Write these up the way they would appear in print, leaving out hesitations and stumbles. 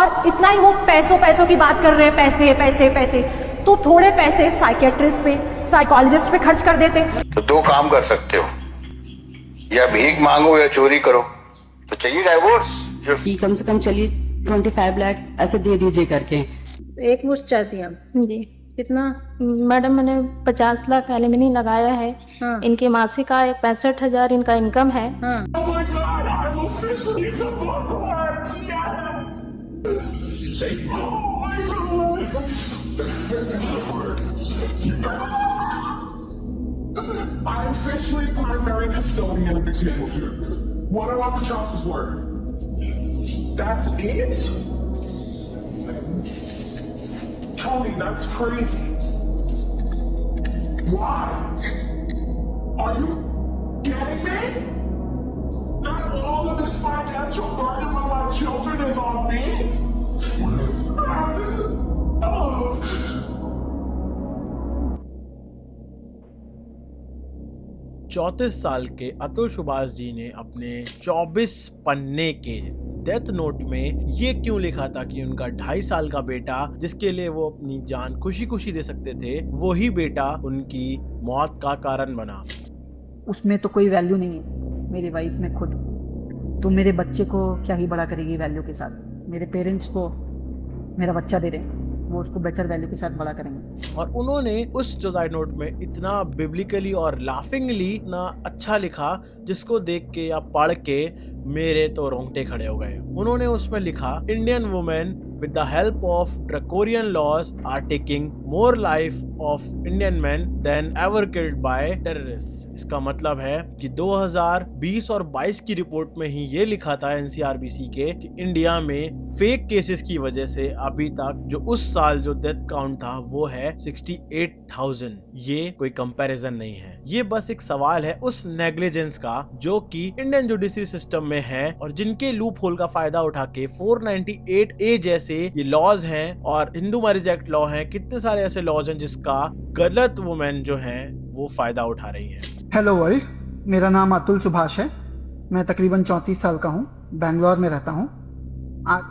और इतना ही वो पैसों पैसों की बात कर रहे हैं, पैसे पैसे पैसे। तो थोड़े पैसे साइकेट्रिस्ट पे, साइकोलॉजिस्ट पे खर्च कर देते। तो दो काम कर सकते हो, या भीख मांगो या चोरी करो। तो चाहिए डाइवोर्स? कम से कम चलिए 25 लाख ऐसे दे दीजिए करके। एक मुश्त चाहती हैं जी कितना? मैडम, मैंने 50 लाख एलिमनी लगाया है। हाँ। इनकी मासिक आय 65,000 इनका इनकम है। हाँ। I'm officially primary custodian of the kids. What about the child support? That's it? Tony, that's crazy. Why? Are you kidding me? Not all of this financial burden with my children is on me? This is... Oh. 34 साल के अतुल सुभाष जी ने अपने 24 पन्ने के death note में ये क्यों लिखा था कि उनका 2.5 साल का बेटा, जिसके लिए वो अपनी जान खुशी खुशी दे सकते थे, वही बेटा उनकी मौत का कारण बना। उसमें तो कोई वैल्यू नहीं है मेरी वाइफ में खुद, तो मेरे बच्चे को क्या ही बड़ा करेगी वैल्यू के साथ। मेरे पेरेंट्स को मेरा बच्चा दे दें, वो उसको बेटर वैल्यू के साथ बड़ा करेंगे। और उन्होंने उस सुसाइड नोट में इतना बिब्लिकली और लाफिंगली इतना अच्छा लिखा, जिसको देख के या पढ़ के मेरे तो रोंगटे खड़े हो गए। उन्होंने उसमें लिखा, Indian women with the help of draconian laws are taking more life of Indian men than ever killed by terrorists। इसका मतलब है कि 2020 और 22 की रिपोर्ट में ही ये लिखा था NCRBC के कि इंडिया में फेक केसेस की वजह से अभी तक जो उस साल जो डेथ काउंट था वो है 68,000। ये कोई कंपैरिजन नहीं है, ये बस एक सवाल है उस नेग्लिजेंस का जो कि इंडियन जुडिशरी सिस्टम में है, और जिनके लूप होल का फायदा उठा के 498A जैसे ये लॉज हैं और हिंदू मैरिज एक्ट लॉ हैं, कितने सारे ऐसे लॉज हैं जिसका गलत वुमेन जो हैं वो फायदा उठा रही हैं। हेलो वर्ल्ड, मेरा नाम अतुल सुभाष है। मैं तकरीबन 34 साल का हूँ, बैंगलोर में रहता हूँ। आज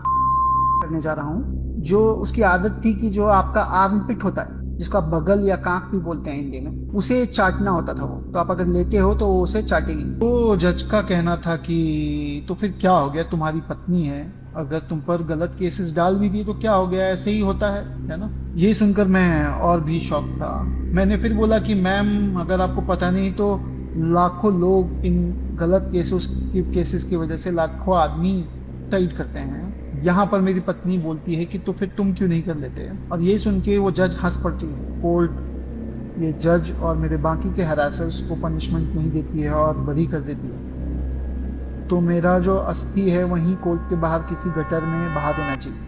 करने जा रहा हूँ जो उसकी आदत थी कि जो आपका आर्मपिट होता है, जिसको आप बगल या कांख भी बोलते हैं हिंदी में, उसे चाटना होता था वो। तो आप अगर लेटे हो तो वो उसे चाटेगी। तो जज का कहना था कि तो फिर क्या हो गया, तुम्हारी पत्नी है, अगर तुम पर गलत केसेस डाल भी दिए तो क्या हो गया, ऐसे ही होता है ना। ये सुनकर मैं और भी शॉक था। मैंने फिर बोला कि मैम, अगर आपको पता नहीं तो लाखों लोग इन गलत केसेस की वजह से लाखों आदमी सुसाइड करते हैं। यहाँ पर मेरी पत्नी बोलती है कि तो फिर तुम क्यों नहीं कर लेते। और ये सुन के वो जज हंस पड़ती है। कोर्ट ये जज और मेरे बाकी के हरासर्स को पनिशमेंट नहीं देती है और बरी कर देती है। तो मेरा जो अस्थि है वहीं कोर्ट के बाहर किसी गटर में बहा देना चाहिए।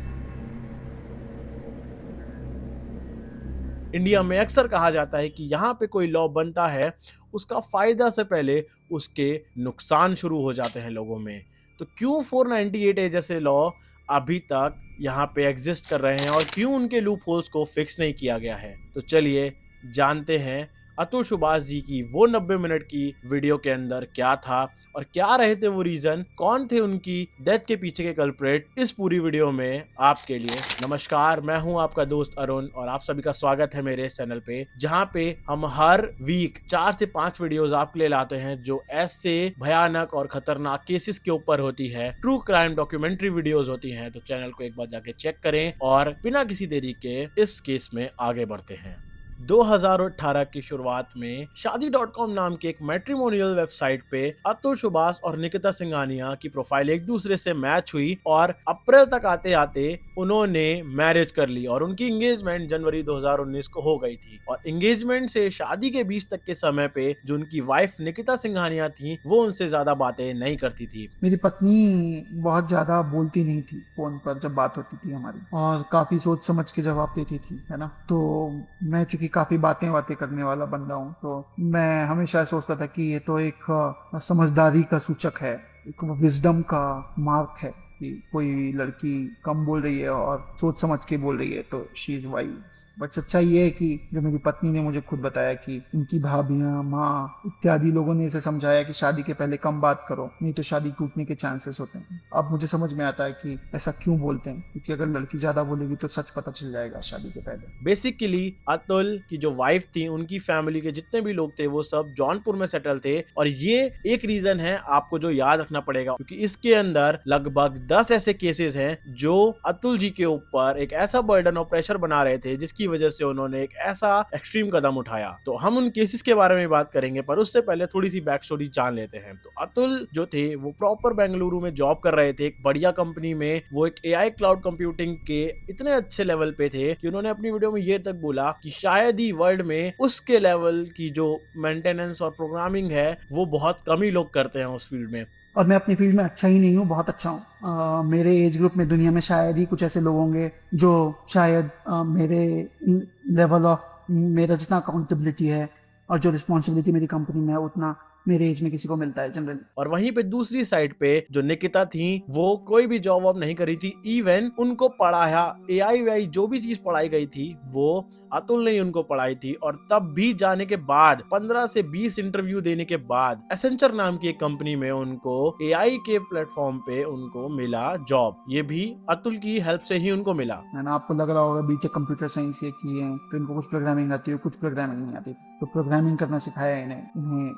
इंडिया में अक्सर कहा जाता है कि यहाँ पे कोई लॉ बनता है उसका फायदा से पहले उसके नुकसान शुरू हो जाते हैं लोगों में। तो क्यों 498A जैसे लॉ अभी तक यहाँ पे एग्जिस्ट कर रहे हैं और क्यों उनके लूप होल्स को फिक्स नहीं किया गया है? तो चलिए जानते हैं अतुल सुभाष जी की वो 90 मिनट की वीडियो के अंदर क्या था और क्या रहे थे वो रीजन, कौन थे उनकी डेथ के पीछे के कल्प्रेट। इस पूरी वीडियो में आपके लिए नमस्कार, मैं हूं आपका दोस्त अरुण और आप सभी का स्वागत है मेरे चैनल पे, जहां पे हम हर वीक 4 से 5 वीडियोस आपके लिए लाते हैं जो ऐसे भयानक और खतरनाक केसेस के ऊपर होती है, ट्रू क्राइम डॉक्यूमेंट्री वीडियोस होती हैं। तो चैनल को एक बार जाके चेक करें और बिना किसी देरी के इस केस में आगे बढ़ते हैं। 2018 की शुरुआत में शादी.com नाम की एक मैट्रिमोनियल वेबसाइट पे अतुल सुभाष और निकिता सिंघानिया की प्रोफाइल एक दूसरे से मैच हुई और अप्रैल तक आते आते उन्होंने मैरिज कर ली और उनकी एंगेजमेंट जनवरी 2019 को हो गई थी। और एंगेजमेंट से शादी के बीच तक के समय पे जो उनकी वाइफ निकिता सिंघानिया थी वो उनसे ज्यादा बातें नहीं करती थी। मेरी पत्नी बहुत ज्यादा बोलती नहीं थी फोन पर जब बात होती थी हमारी, और काफी सोच समझ के जवाब देती थी, है ना। तो मैं चूंकि काफी बातें करने वाला बंदा हूँ, तो मैं हमेशा सोचता था कि ये तो एक समझदारी का सूचक है, एक विजडम का मार्क है कि कोई लड़की कम बोल रही है और सोच समझ के बोल रही है तो शी इज वाइज। बट सच्चाई ये है कि जो मेरी पत्नी ने मुझे खुद बताया कि उनकी भाभियां, माँ इत्यादि लोगों ने इसे समझाया कि शादी के पहले कम बात करो, नहीं तो शादी टूटने के चांसेस होते हैं। अब मुझे समझ में आता है कि ऐसा क्यों बोलते हैं, क्योंकि अगर लड़की ज्यादा बोलेगी तो सच पता चल जाएगा शादी के पहले। बेसिकली अतुल की जो वाइफ थी, उनकी फैमिली के जितने भी लोग थे वो सब जौनपुर में सेटल थे। और ये एक रीजन है आपको जो याद रखना पड़ेगा, क्योंकि इसके अंदर लगभग 10 ऐसे केसेस हैं जो अतुल जी के ऊपर एक ऐसा बर्डन और प्रेशर बना रहे थे जिसकी वजह से उन्होंने एक ऐसा एक्सट्रीम कदम उठाया। तो हम उन केसेस के बारे में बात करेंगे, पर उससे पहले थोड़ी सी बैक स्टोरी जान लेते हैं। तो अतुल जो थे वो प्रॉपर बेंगलुरु में जॉब कर रहे थे, एक बढ़िया कंपनी में। वो एक एआई क्लाउड कंप्यूटिंग के इतने अच्छे लेवल पे थे कि उन्होंने अपनी वीडियो में ये तक बोला कि शायद ही वर्ल्ड में उसके लेवल की जो मेंटेनेंस और प्रोग्रामिंग है वो बहुत कम ही लोग करते हैं उस फील्ड में। और मैं अपनी फील्ड में अच्छा ही नहीं हूँ, बहुत अच्छा हूँ। मेरे एज ग्रुप में दुनिया में शायद ही कुछ ऐसे लोग होंगे जो शायद मेरे लेवल ऑफ, मेरा जितना अकाउंटेबिलिटी है और जो रिस्पॉन्सिबिलिटी मेरी कंपनी में है उतना मेरे एज में किसी को मिलता है जनरली। और वहीं पे दूसरी साइड पे जो निकिता थी वो कोई भी जॉब वॉब नहीं करी थी, इवन उनको पढ़ाया एआई वाई जो भी चीज पढ़ाई गई थी वो अतुल ने ही उनको पढ़ाई थी। और तब भी जाने के बाद 15 से 20 इंटरव्यू देने के बाद एसेंचर नाम की एक कंपनी में उनको एआई के प्लेटफॉर्म पे उनको मिला जॉब। ये भी अतुल की हेल्प से ही उनको मिला। ना आपको लग रहा होगा बीटेक कंप्यूटर साइंस ये की है तो इनको कुछ प्रोग्रामिंग आती है, कुछ प्रोग्रामिंग नहीं आती। तो प्रोग्रामिंग करना सिखाया इन्हें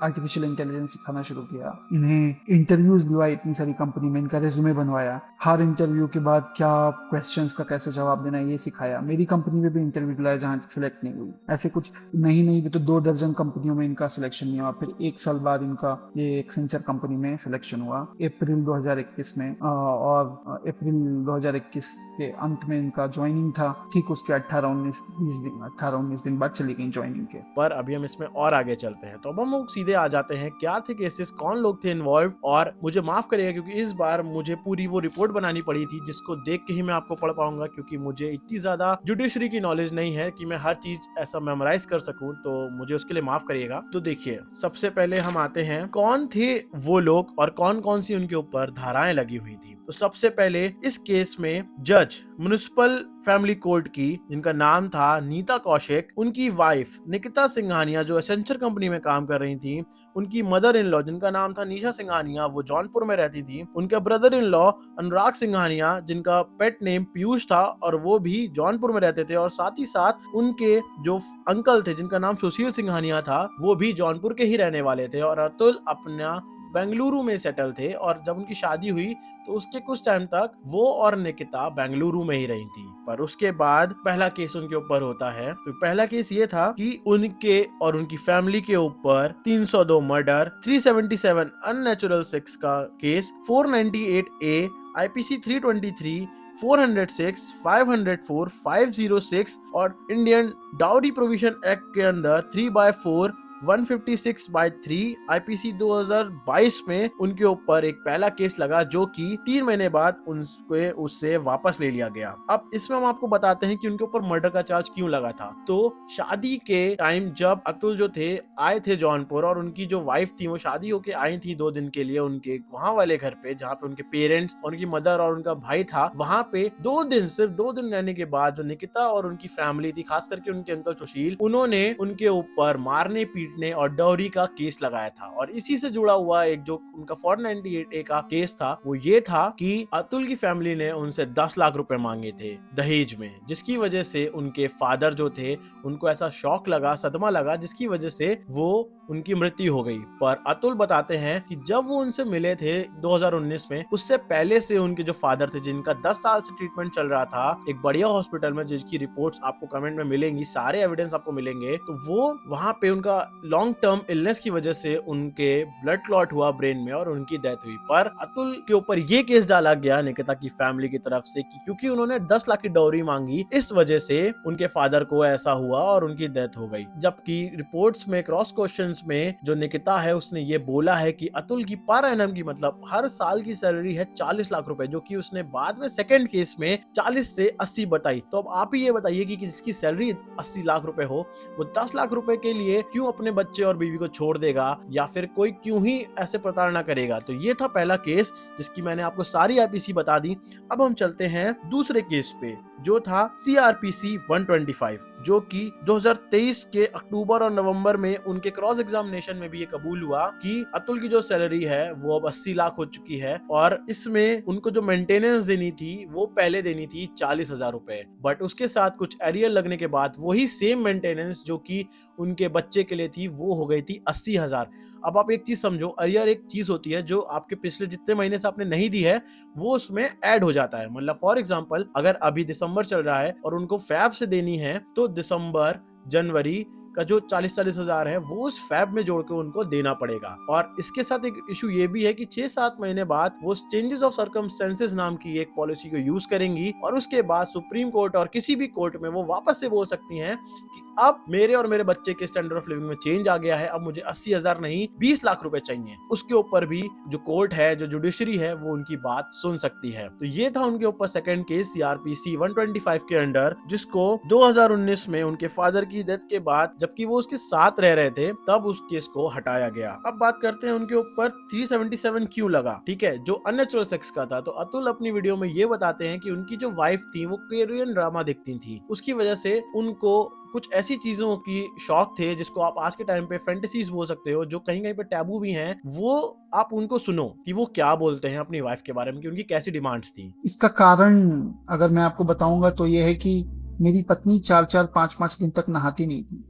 आर्टिफिशियल इंटेलिजेंस सिखाना शुरू किया, इन्हें इंटरव्यूज दिलवाए इतनी सारी कंपनी में, इनका रेज्यूमे बनवाया, हर इंटरव्यू के बाद क्या क्वेश्चंस का कैसे जवाब देना ये सिखाया। मेरी कंपनी में भी इंटरव्यू दिलाया जहाँ सिलेक्ट नहीं हुई। ऐसे कुछ नहीं भी तो 2 दर्जन कंपनियों में इनका सिलेक्शन नहीं हुआ। फिर 1 साल बाद इनका ये एक्सेंचर कंपनी में सिलेक्शन हुआ अप्रैल 2021 में, और अप्रैल 2021 के अंत में इनका ज्वाइनिंग था। ठीक उसके 18-19 दिन बाद चली गई ज्वाइनिंग के। पर अभी हम इसमें और आगे चलते हैं। तो अब हम सीधे आ जाते हैं क्या थे केसेस, कौन लोग थे इन्वॉल्व। और मुझे माफ करिएगा क्योंकि इस बार मुझे पूरी वो रिपोर्ट बनानी पड़ी थी जिसको देख के ही मैं आपको पढ़ पाऊंगा, क्योंकि मुझे इतनी ज्यादा जुडिशरी की नॉलेज नहीं है कि मैं हर चीज ऐसा मेमोराइज कर सकूं, तो मुझे उसके लिए माफ करिएगा। तो देखिए, सबसे पहले हम आते हैं कौन थे वो लोग और कौन कौन सी उनके ऊपर धाराएं लगी हुई थी। तो सबसे पहले इस केस में जज म्युनिसिपल फैमिली कोर्ट की, जिनका नाम था नीता कौशिक, उनकी वाइफ निकिता सिंघानिया जो एसेंचर कंपनी में काम कर रही थी, उनकी मदर इन लॉ जिनका नाम था निशा सिंघानिया, वो जौनपुर में रहती थी, उनके ब्रदर इन लॉ अनुराग सिंघानिया जिनका पेट नेम पीयूष था और वो भी जौनपुर में रहते थे, और साथ ही साथ उनके जो अंकल थे जिनका नाम सुशील सिंघानिया था वो भी जौनपुर के ही रहने वाले थे। और अतुल अपना बेंगलुरु में सेटल थे, और जब उनकी शादी हुई तो उसके कुछ टाइम तक वो और निकिता बेंगलुरु में ही रही थी। पर उसके बाद पहला केस उनके ऊपर होता है। तो पहला केस ये था कि उनके और उनकी फैमिली के ऊपर 302 मर्डर, 377 अननेचुरल सेक्स का केस, 498A IPC 323, 406, 504, 506 और इंडियन डाउरी प्रोविजन एक्ट के अंदर 3/4 156/3 IPC 2022 में उनके ऊपर एक पहला केस लगा जो कि 3 महीने बाद उससे वापस ले लिया गया। अब इसमें हम आपको बताते हैं कि उनके ऊपर मर्डर का चार्ज क्यों लगा था। तो शादी के टाइम जब अतुल जो थे आए थे जौनपुर, और उनकी जो वाइफ थी वो शादी होके आई थी 2 दिन के लिए उनके वहां वाले घर पे, जहाँ पे उनके पेरेंट्स, उनकी मदर और उनका भाई था। वहां पे 2 दिन, सिर्फ 2 दिन रहने के बाद जो निकिता और उनकी फैमिली थी, खास करके उनके अंकल सुशील, उन्होंने उनके ऊपर मारने ने और डॉरी का केस लगाया था। और इसी से जुड़ा हुआ एक जो उनका 498A का केस था वो ये था कि अतुल की फैमिली ने उनसे 10 लाख रुपए मांगे थे दहेज में, जिसकी वजह से उनके फादर जो थे उनको ऐसा शॉक लगा, सदमा लगा, जिसकी वजह से वो उनकी मृत्यु हो गई। पर अतुल बताते हैं कि जब वो उनसे मिले थे 2019 में, उससे पहले से उनके जो फादर थे जिनका 10 साल से ट्रीटमेंट चल रहा था एक बढ़िया हॉस्पिटल में, जिसकी रिपोर्ट्स आपको कमेंट में मिलेंगी, सारे एविडेंस आपको मिलेंगे, तो वो वहां पे उनका लॉन्ग टर्म इलनेस की वजह से उनके ब्लड क्लॉट हुआ ब्रेन में और उनकी डेथ हुई। पर अतुल के ऊपर ये केस डाला गया निकिता की फैमिली की तरफ से कि क्योंकि उन्होंने 10 लाख की डॉरी मांगी, इस वजह से उनके फादर को ऐसा हुआ और उनकी डेथ हो गई। जबकि रिपोर्ट्स में क्रॉस क्वेश्चंस में जो निकिता है उसने ये बोला है कि अतुल की पर एनम की, मतलब हर साल की सैलरी है 40 लाख रुपए, जो कि उसने बाद में सेकंड केस में 40 से 80 बताई। तो अब आप ही ये बताइए कि जिसकी सैलरी 80 लाख रुपए हो वो 10 लाख रुपए के लिए क्यों अपने बच्चे और बीवी को छोड़ देगा या फिर कोई क्यों ही ऐसे प्रताड़ना करेगा। तो ये था पहला केस जिसकी मैंने आपको सारी आईपीसी बता दी। अब हम चलते हैं दूसरे केस पे जो था सीआरपीसी 125, जो कि 2023 के अक्टूबर और नवंबर में उनके क्रॉस एग्जामिनेशन में भी ये कबूल हुआ कि अतुल की जो सैलरी है वो अब 80 लाख हो चुकी है और इसमें उनको जो मेंटेनेंस देनी थी वो पहले देनी थी 40,000 रुपए, बट उसके साथ कुछ एरियर लगने के बाद वही सेम मेंटेनेंस जो कि उनके बच्चे के लिए थी वो हो गई थी 80,000। अब आप एक चीज समझो, अरियर एक चीज होती है जो आपके पिछले जितने महीने से आपने नहीं दी है वो उसमें ऐड हो जाता है। मतलब फॉर एग्जांपल अगर अभी दिसंबर चल रहा है और उनको फैब से देनी है तो दिसंबर जनवरी का जो 40,000 है वो उस फैब में जोड़ के उनको देना पड़ेगा। और इसके साथ एक इशू ये भी है कि 6-7 महीने बाद वो चेंजेस ऑफ सर्कमस्टेंसेस नाम की एक पॉलिसी को यूज करेंगी और उसके बाद सुप्रीम कोर्ट और किसी भी कोर्ट में वो वापस से बोल सकती हैं कि अब मेरे और मेरे बच्चे के स्टैंडर्ड ऑफ लिविंग में चेंज आ गया है, अब मुझे 80,000 नहीं 20 लाख रुपए चाहिए। उसके ऊपर भी जो कोर्ट है, जो जुडिशरी है, वो उनकी बात सुन सकती है। तो ये था उनके ऊपर सेकंड केस सीआरपीसी 125 के अंडर, जिसको 2019 में उनके फादर की डेथ के बाद जबकि वो उसके साथ रह रहे थे तब उस केस को हटाया गया। अब बात करते हैं उनके ऊपर 377 क्यों लगा, ठीक है, जो अननेचुरल सेक्स का था। तो अतुल अपनी वीडियो में ये बताते हैं कि उनकी जो वाइफ थी वो कोरियन ड्रामा देखती थी, उसकी वजह से उनको कुछ ऐसी चीजों की शौक थे जिसको आप आज के टाइम पे फैंटेसीज बोल सकते हो, जो कहीं कहीं पे टैबू भी हैं। वो आप उनको सुनो कि वो क्या बोलते हैं अपनी वाइफ के बारे में, कि उनकी कैसी डिमांड्स थी। इसका कारण अगर मैं आपको बताऊंगा तो ये है कि मेरी पत्नी 4-4, 5-5 दिन तक नहाती नहीं थी।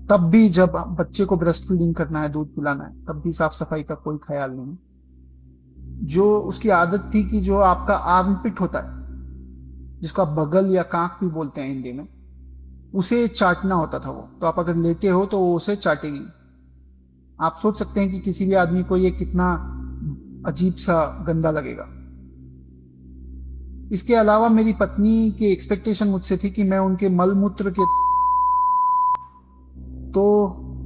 तब भी जब बच्चे को ब्रेस्ट फीडिंग करना है, दूध पिलाना है, तब भी साफ सफाई का कोई ख्याल नहीं। जो उसकी आदत थी कि जो आपका आर्मपिट होता है, जिसको आप बगल या कांख भी बोलते हैं हिंदी में, उसे चाटना होता था वो। तो आप अगर लेटे हो तो वो उसे चाटेगी। आप सोच सकते हैं कि किसी भी आदमी को ये कितना अजीब सा गंदा लगेगा। इसके अलावा मेरी पत्नी की एक्सपेक्टेशन मुझसे थी कि मैं उनके मलमूत्र के, तो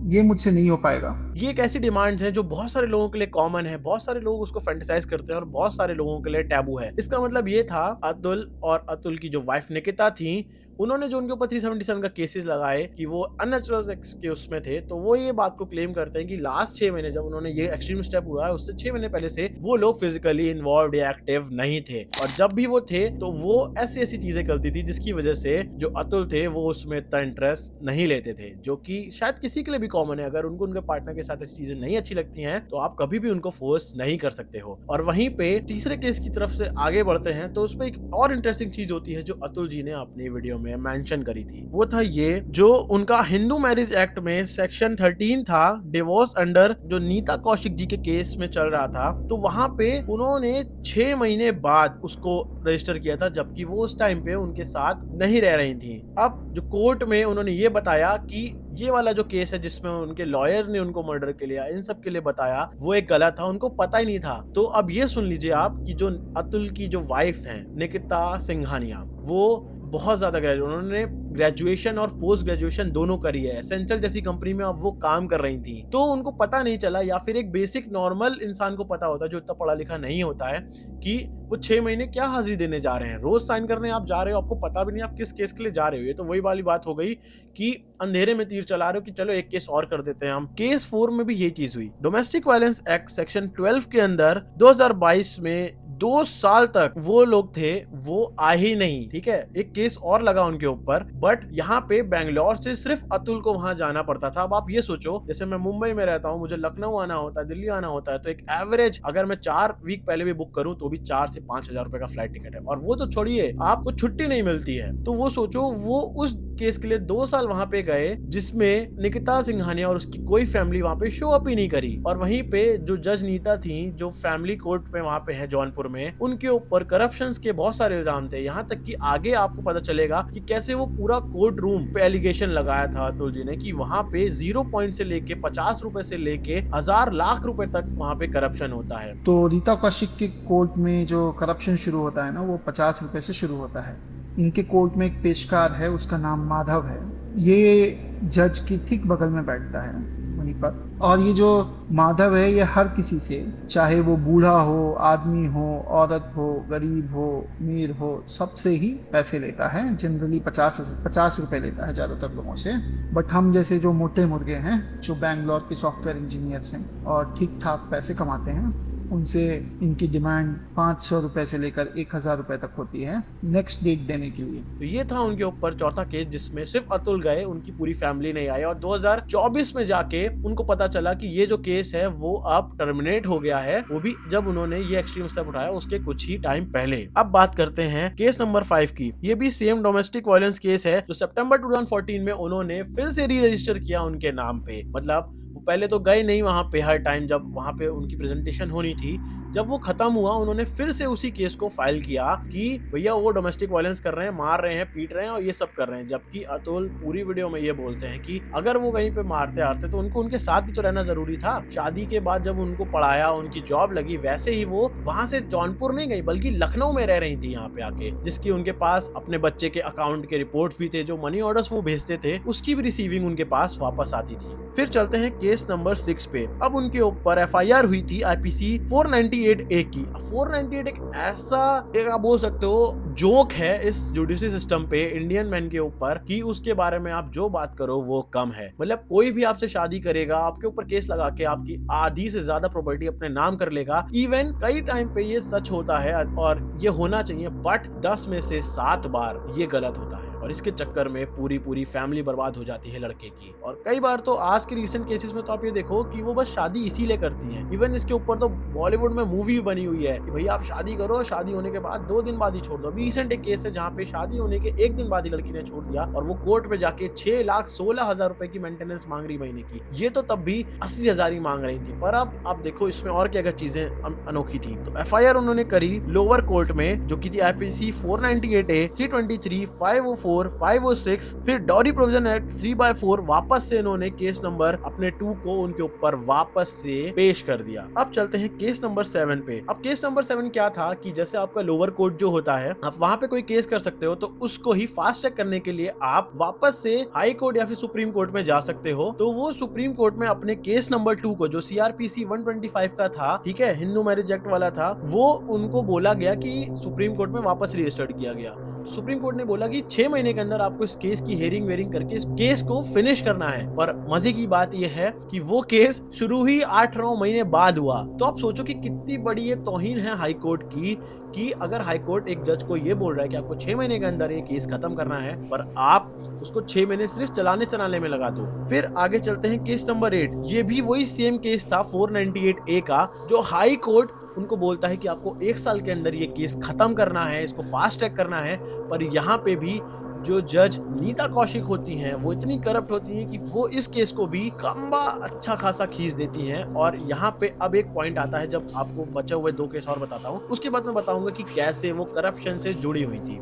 ये मुझसे नहीं हो पाएगा। ये एक ऐसी डिमांड्स हैं जो बहुत सारे लोगों के लिए कॉमन है, बहुत सारे लोग उसको फैंटेसाइज करते हैं और बहुत सारे लोगों के लिए टैबू है। इसका मतलब ये था अतुल और अतुल की जो वाइफ निकिता थी, उन्होंने जो उनके ऊपर 377 का केसेस लगाए कि वो अननेचुरल सेक्स के उसमें थे, तो वो ये बात को क्लेम करते हैं कि लास्ट 6 महीने जब उन्होंने ये एक्सट्रीम स्टेप हुआ है उससे 6 महीने पहले से वो लोग फिजिकली इन्वॉल्व या एक्टिव नहीं थे, और जब भी वो थे तो वो ऐसी ऐसी चीजें करती थी जिसकी वजह से जो अतुल थे वो उसमें इतना इंटरेस्ट नहीं लेते थे, जो कि शायद किसी के लिए भी कॉमन है। अगर उनको उनके पार्टनर के साथ ऐसी चीजें नहीं अच्छी लगती हैं तो आप कभी भी उनको फोर्स नहीं कर सकते हो। और वहीं पे तीसरे केस की तरफ से आगे बढ़ते हैं तो उसमें एक और इंटरेस्टिंग चीज होती है जो अतुल जी ने अपनी वीडियो में मेंशन करी थी। वो था ये, जो उनका हिंदू मैरिज एक्ट में सेक्शन 13 था, डिवोर्स अंडर, जो नीता कौशिक जी के केस में चल रहा था, तो वहां पे उन्होंने 6 महीने बाद उसको रजिस्टर किया था, जबकि वो उस टाइम पे उनके साथ नहीं रह रही थी। अब जो कोर्ट में उन्होंने ये बताया कि ये वाला जो केस है जिसमें उनके लॉयर ने उनको मर्डर के लिए, इन सब के लिए बताया, वो एक गलत था, उनको पता ही नहीं था। तो अब ये सुन लीजिए आप कि जो अतुल की जो वाइफ है निकिता सिंघानिया, वो बहुत ज्यादा उन्होंने ग्रेजुएशन और पोस्ट ग्रेजुएशन दोनों करी है। एसेंशियल जैसी कंपनी में अब वो काम कर रही थी, तो उनको पता नहीं चला, या फिर एक बेसिक नॉर्मल इंसान को पता होता जो इतना पढ़ा लिखा नहीं होता है, कि वो 6 महीने क्या हाजिरी देने जा रहे हैं, रोज साइन करने आप जा रहे हो, आपको पता भी नहीं आप किस केस के लिए जा रहे हो। ये तो वही वाली बात हो गई कि अंधेरे में तीर चला रहे हो कि चलो एक केस और कर देते हैं हम। केस 4 में भी ये चीज हुई। डोमेस्टिक वायलेंस एक्ट सेक्शन 12 के अंदर 2022 में 2 साल तक वो लोग थे, वो आए ही नहीं, ठीक है। एक केस और लगा उनके ऊपर, बट यहाँ पे बेंगलोर से सिर्फ अतुल को वहां जाना पड़ता था। अब आप ये सोचो, जैसे मैं मुंबई में रहता हूँ, मुझे लखनऊ आना होता है, दिल्ली आना होता है, तो एक एवरेज अगर मैं 4 वीक पहले भी बुक करूँ तो भी 4 से 5,000 रुपए का फ्लाइट टिकट है, और वो तो छोड़िए आपको छुट्टी नहीं मिलती है। तो वो सोचो, वो उस केस के लिए 2 साल वहां पे गए जिसमें निकिता सिंघानिया और उसकी कोई फैमिली वहां पे शो अप ही नहीं करी। और वहीं पे जो जज नीता थी, जो फैमिली कोर्ट में वहां पे है जौनपुर में, उनके ऊपर करप्शंस के बहुत सारे इल्जाम थे। यहाँ तक कि आगे आपको पता चलेगा कि कैसे वो पूरा कोर्ट रूम पे एलिगेशन लगाया था अतुल जी ने कि वहां पे 0 पॉइंट से लेके 50 रुपए से लेके 1000 लाख रुपए तक वहां पे करप्शन होता है। तो रीता कौशिक के कोर्ट में जो करप्शन शुरू होता है ना, वो 50 रुपए से शुरू होता है। इनके कोर्ट में एक पेशकार है, उसका नाम माधव है। ये जज की ठीक बगल में बैठता है। वहीं पर। और ये जो माधव है ये हर किसी से, चाहे वो बूढ़ा हो, आदमी हो, औरत हो, गरीब हो, अमीर हो, सबसे ही पैसे लेता है। जनरली 50 रुपए लेता है ज़्यादातर लोगों से। बट हम जैसे जो मोटे मुर्गे हैं, जो बैंगलोर के सॉफ्टवेयर इंजीनियर्स हैं और ठीक ठाक पैसे कमाते हैं, उनसे इनकी डिमांड 500 रुपए से लेकर 1000 रुपए तक होती है नेक्स्ट डेट देने के लिए। तो ये था उनके ऊपर चौथा केस, जिसमें सिर्फ अतुल गए, उनकी पूरी फैमिली नहीं आई। और 2024 में जाके उनको पता चला कि ये जो केस है वो अब टर्मिनेट हो गया है, वो भी जब उन्होंने ये एक्सट्रीम स्टेप उठाया उसके कुछ ही टाइम पहले। अब बात करते हैं केस नंबर 5 की। ये भी सेम डोमेस्टिक वायलेंस केस है, जो सितंबर 2014 में उन्होंने फिर से री रजिस्टर किया उनके नाम पे। मतलब वो पहले तो गए नहीं वहां पे हर टाइम जब वहां पे उनकी प्रेजेंटेशन होनी थी। जब वो खत्म हुआ, उन्होंने फिर से उसी केस को फाइल किया कि भैया वो डोमेस्टिक वायलेंस कर रहे हैं, मार रहे हैं, पीट रहे हैं और ये सब कर रहे हैं। जबकि अतुल पूरी वीडियो में ये बोलते हैं कि अगर वो कहीं पे मारते आते तो उनको उनके साथ भी तो रहना जरूरी था। शादी के बाद जब उनको पढ़ाया, उनकी जॉब लगी, वैसे ही वो वहां से जौनपुर नहीं गई बल्कि लखनऊ में रह रही थी यहाँ पे आके, जिसकी उनके पास अपने बच्चे के अकाउंट के रिपोर्ट्स भी थे, जो मनी ऑर्डर्स वो भेजते थे उसकी भी रिसीविंग उनके पास वापस आती थी। फिर चलते हैं केस नंबर 6 पे। अब उनके ऊपर FIR हुई थी IPC 498A की। 498 एक ऐसा, एक आप बोल सकते हो जोक है इस जुडिशरी सिस्टम पे इंडियन मैन के ऊपर, कि उसके बारे में आप जो बात करो वो कम है। मतलब कोई भी आपसे शादी करेगा, आपके ऊपर केस लगा के आपकी आधी से ज्यादा प्रॉपर्टी अपने नाम कर लेगा। इवन कई टाइम पे ये सच होता है और ये होना चाहिए, बट 10 में से 7 बार ये गलत होता है और इसके चक्कर में पूरी फैमिली बर्बाद हो जाती है लड़के की। और कई बार तो आज के रिसेंट केसेस में तो आप ये देखो कि वो बस शादी इसीलिए करती हैं। इवन इसके ऊपर तो बॉलीवुड में मूवी बनी हुई है कि भैया आप शादी करो, शादी होने के बाद 2 दिन बाद ही छोड़ दो। अभी रिसेंट एक केस है जहाँ पे शादी होने के 1 दिन बाद ही लड़की ने छोड़ दिया और वो कोर्ट में जाके 6,16,000 रुपए की मेंटेनेंस मांग रही महीने की। ये तो तब भी 80,000 ही मांग रही थी। पर अब आप देखो इसमें और क्या क्या चीजें अनोखी थी। तो FIR उन्होंने करी लोअर कोर्ट में, जो की थी IPC 498A 323 504 506। फिर डॉरी प्रोविजन एक्ट 3/4 वापस से इन्होंने केस नंबर अपने 2 को उनके ऊपर वापस से पेश कर दिया। अब चलते हैं केस नंबर 7 पे। अब केस नंबर 7 क्या था कि जैसे आपका लोअर कोर्ट जो होता है, आप वहां पे कोई केस कर सकते हो, तो उसको ही फास्ट ट्रैक करने के लिए आप वापस से हाई कोर्ट या फिर सुप्रीम कोर्ट में जा सकते हो। तो वो सुप्रीम कोर्ट में अपने केस नंबर 2 को, जो CRPC 125 का था, ठीक है, हिंदू मैरिज एक्ट वाला था, वो उनको बोला गया कि सुप्रीम कोर्ट में वापस रजिस्टर्ड किया गया। सुप्रीम कोर्ट ने बोला कि 6 महीने के अंदर आपको इस केस की हेयरिंग वेयरिंग करके इस केस को फिनिश करना है। पर मजे की बात यह है कि वो केस शुरू ही 8-9 महीने बाद हुआ। तो आप सोचो कि कितनी बड़ी ये तौहीन है हाई कोर्ट की, कि अगर हाई कोर्ट एक जज को ये बोल रहा है कि आपको 6 महीने के अंदर ये केस खत्म करना है, पर आप उसको 6 महीने सिर्फ चलाने में लगा दो। फिर आगे चलते हैं केस नंबर 8। ये भी वही सेम केस था 498A का, जो हाई कोर्ट उनको बोलता है कि आपको 1 साल के अंदर ये केस खत्म करना है, इसको फास्ट ट्रैक करना है। पर यहाँ पे भी जो जज नीता कौशिक होती हैं, वो इतनी करप्ट होती हैं कि वो इस केस को भी लंबा अच्छा खासा खींच देती हैं। और यहाँ पे अब एक पॉइंट आता है, जब आपको बचे हुए 2 केस और बताता हूँ, उसके बाद मैं बताऊंगा कि कैसे वो करप्शन से जुड़ी हुई थी।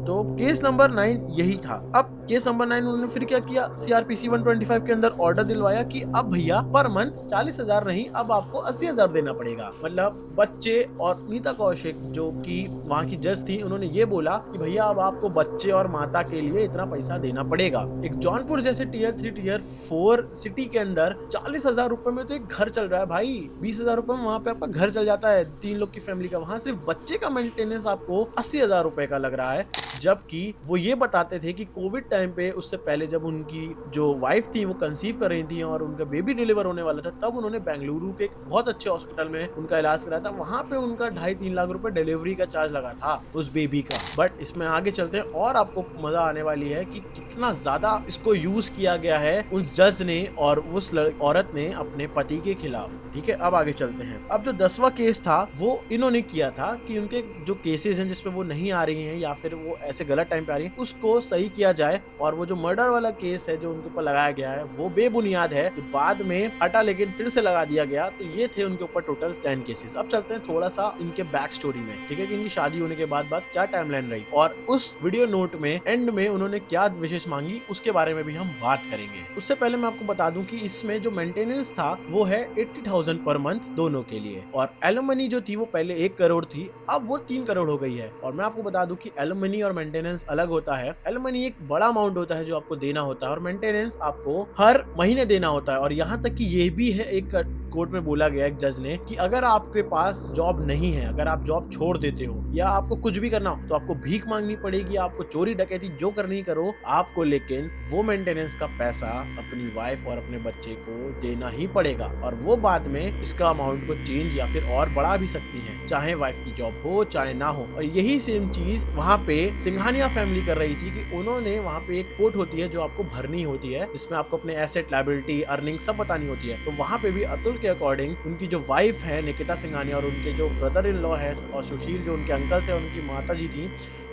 तो केस नंबर 9 यही था। अब केस नंबर 9 उन्होंने फिर क्या किया, CRPC 125 के अंदर ऑर्डर दिलवाया कि अब भैया पर मंथ 40,000 नहीं, अब आपको 80,000 देना पड़ेगा। मतलब बच्चे और नीता कौशिक जो कि वहाँ की जज थी, उन्होंने ये बोला कि भैया अब आपको बच्चे और माता के लिए इतना पैसा देना पड़ेगा। एक जौनपुर जैसे टियर 3 टियर 4 सिटी के अंदर 40,000 रुपए में तो एक घर चल रहा है भाई। 20,000 रुपए में वहाँ पे आपका घर चल जाता है 3 लोग की फैमिली का। वहाँ सिर्फ बच्चे का मेंटेनेंस आपको 80,000 रुपए का लग रहा है। जबकि वो ये बताते थे कि कोविड टाइम पे, उससे पहले जब उनकी जो वाइफ थी वो कंसीव कर रही थी और उनका बेबी डिलीवर होने वाला था, तब उन्होंने बेंगलुरु के एक बहुत अच्छे हॉस्पिटल में उनका इलाज कराया था। वहां पे उनका 2.5-3 लाख रुपए डिलीवरी का चार्ज लगा था उस बेबी का। बट इसमें आगे चलते हैं और आपको मजा आने वाली है कि कितना ज्यादा इसको यूज किया गया है उस जज ने और उस औरत ने अपने पति के खिलाफ। ठीक है, अब आगे चलते हैं। अब जो 10वां केस था वो इन्होंने किया था कि उनके जो केसेस हैं जिसमें वो नहीं आ रही हैं या फिर वो ऐसे गलत टाइम पे आ रही है, उसको सही किया जाए। और वो जो मर्डर वाला केस है जो उनके ऊपर लगाया गया है वो बेबुनियाद है, जो बाद में हटा लेकिन फिर से लगा दिया गया। तो ये थे उनके ऊपर टोटल 10 केसेस। अब चलते हैं थोड़ा सा इनके बैक स्टोरी में, ठीक है, कि इनकी शादी होने के बाद क्या टाइमलाइन रही। और उस वीडियो नोट में एंड एंड में उन्होंने क्या विशेष मांगी उसके बारे में भी हम बात करेंगे। उससे पहले मैं आपको बता दूं कि इसमें जो मेंटेनेंस था वो है 80,000 पर मंथ दोनों के लिए, और एलिमनी जो थी वो पहले 1 करोड़ थी, अब वो 3 करोड़ हो गई है। और मैं आपको बता दूं कि एलिमनी और मेंटेनेंस अलग होता है। एलिमनी एक बड़ा अमाउंट होता है जो आपको देना होता है, और मेंटेनेंस आपको हर महीने देना होता है। और यहाँ तक कि ये भी है, एक कोर्ट में बोला गया एक जज ने कि अगर आपके पास जॉब नहीं है, अगर आप जॉब छोड़ देते हो या आपको कुछ भी करना हो तो आपको भीख मांगनी पड़ेगी, आपको चोरी डकैती जो करनी करो आपको, लेकिन वो मेंटेनेंस का पैसा अपनी वाइफ और अपने बच्चे को देना ही पड़ेगा। और वो बाद में इसका अमाउंट को चेंज या फिर और बढ़ा भी सकती है, चाहे वाइफ की जॉब हो चाहे ना हो। और यही सेम चीज वहाँ पे सिंघानिया फैमिली कर रही थी कि उन्होंने वहाँ पे एक रिपोर्ट होती है जो आपको भरनी होती है, जिसमें आपको अपने एसेट, लायबिलिटी, अर्निंग सब बतानी होती है। तो वहाँ पे भी अतुल के अकॉर्डिंग उनकी जो वाइफ है निकिता सिंघानिया और उनके जो ब्रदर इन लॉ है और सुशील जो उनके अंकल थे, उनकी माता जी थी,